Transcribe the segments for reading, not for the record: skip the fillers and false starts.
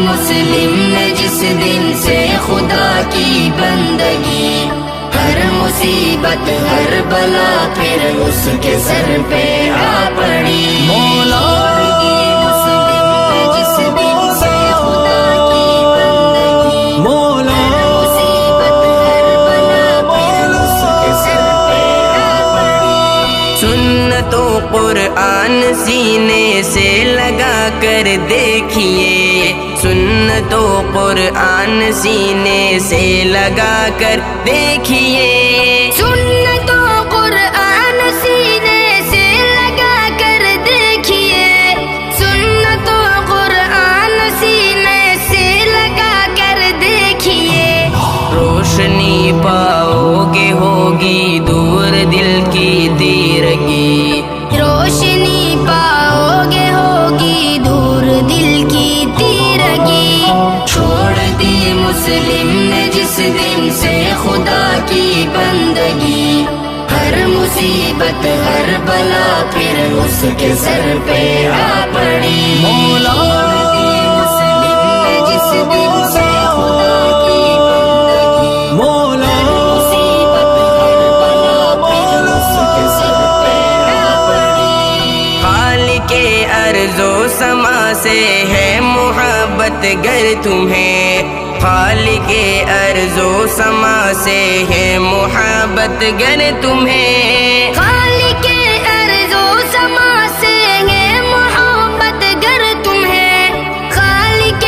مسلم نے جس دن سے خدا کی بندگی، ہر مصیبت ہر بلا پھر اس کے سر پہ آ پڑی۔ مولا مسلم نے جس دن سے خدا کی بندگی، مولا مصیبت ہر بلا پھر اس کے سر پہ آ پڑی۔ سنت و قرآن سینے سے لگا کر دیکھیے، سنت و قرآن سینے سے لگا کر دیکھیے، سنت و قرآن سینے سے لگا کر دیکھیے، سنت و قرآن سینے سے لگا کر دیکھیے، روشنی پاؤ گے ہوگی دور دل کی تیرگی، روشنی پاؤ گے ہوگی دور دل کی تیرگی۔ چھوڑ دی مسلم نے جس دن سے خدا کی بندگی، ہر مصیبت ہر بلا پھر اس کے سر پہ آ پڑی۔ مولا مسلم نے جس دن سے خدا کی بندگی، مولا مصیبت ہر بلا پھر اس کے سر پہ آ پڑی۔ خالق ارض و سما سے ہے محبت گر تمہیں، خالق ارض و سما سے ہے محبت گر تمہیں، خالق ارض و سما سے ہے محبت گر تمہیں، خالق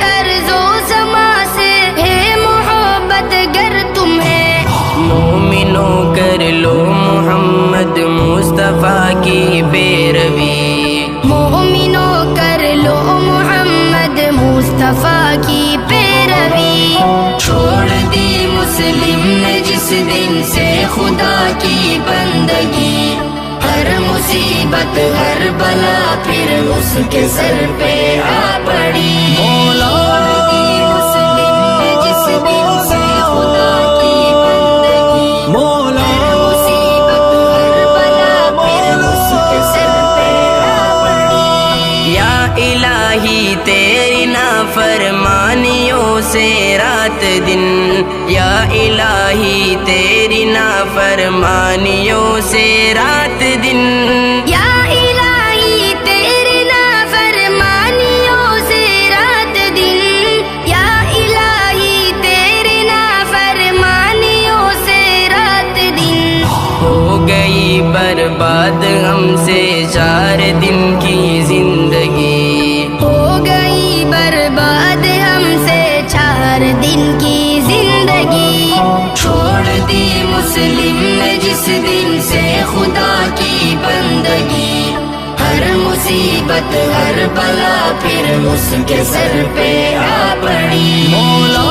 ارض و سما سے ہے محبت گر تمہیں۔ مومنوں کر لو محمد مصطفیٰ کی پیروی، مومنوں کر لو محمد مصطفیٰ کی پیروی۔ چھوڑ دی مسلم نے جس دن سے خدا کی بندگی، ہر مصیبت ہر بلا پھر اس کے سر پہ آ پڑی۔ مولا مسلم نے جس دن سے خدا کی بندگی، مولا مصیبت ہر بلا پھر اس کے سر پہ آ پڑی۔ یا الہی تیری نافرمانیوں سے رات دن، یا الہی تیری نافرمانیوں سے رات دن، یا الہی تیری نافرمانیوں سے رات دن، یا الہی تیری نافرمانیوں سے رات دن۔ ہو گئی برباد ہم سے 4 دن کی زندگی، ہو گئی برباد ہم سے 4 دن کی زندگی۔ چھوڑ دی مسلم نے جس دن سے خدا کی بندگی، ہر مصیبت ہر بلا پھر اس کے سر پہ آ پڑی۔ مولا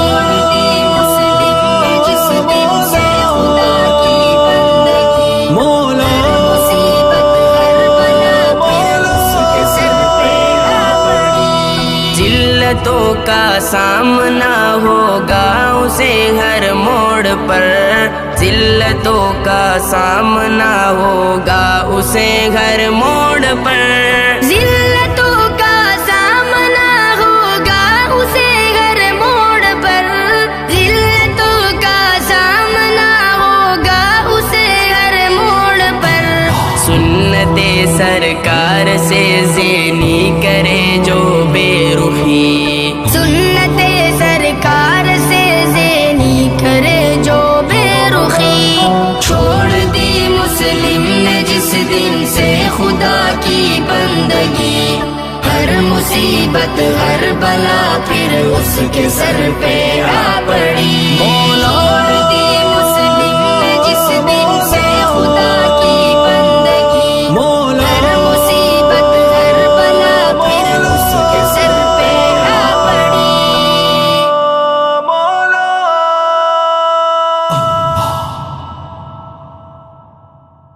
مسلم نے جس دن سے خدا کی بندگی، مولا مصیبت ہر بلا پھر اس کے سر پہ آ پڑی۔ ذلتوں کا سامنا ہوگا اسے ہر موڑ پر، ذلتوں کا سامنا ہوگا اسے ہر موڑ پر، ذلتوں کا سامنا ہوگا اسے ہر موڑ پر، ذلتوں کا سامنا ہوگا اسے ہر موڑ پر۔ سنت سرکار سے زینی کرے جو بے رخی، سنت سرکار سے زینی کرے جو بے رخی۔ چھوڑ دی مسلم نے جس دن سے خدا کی بندگی، ہر مصیبت ہر بلا پھر اس کے سر پہ آ پڑی۔ مولا مسلم نے جس دن سے خدا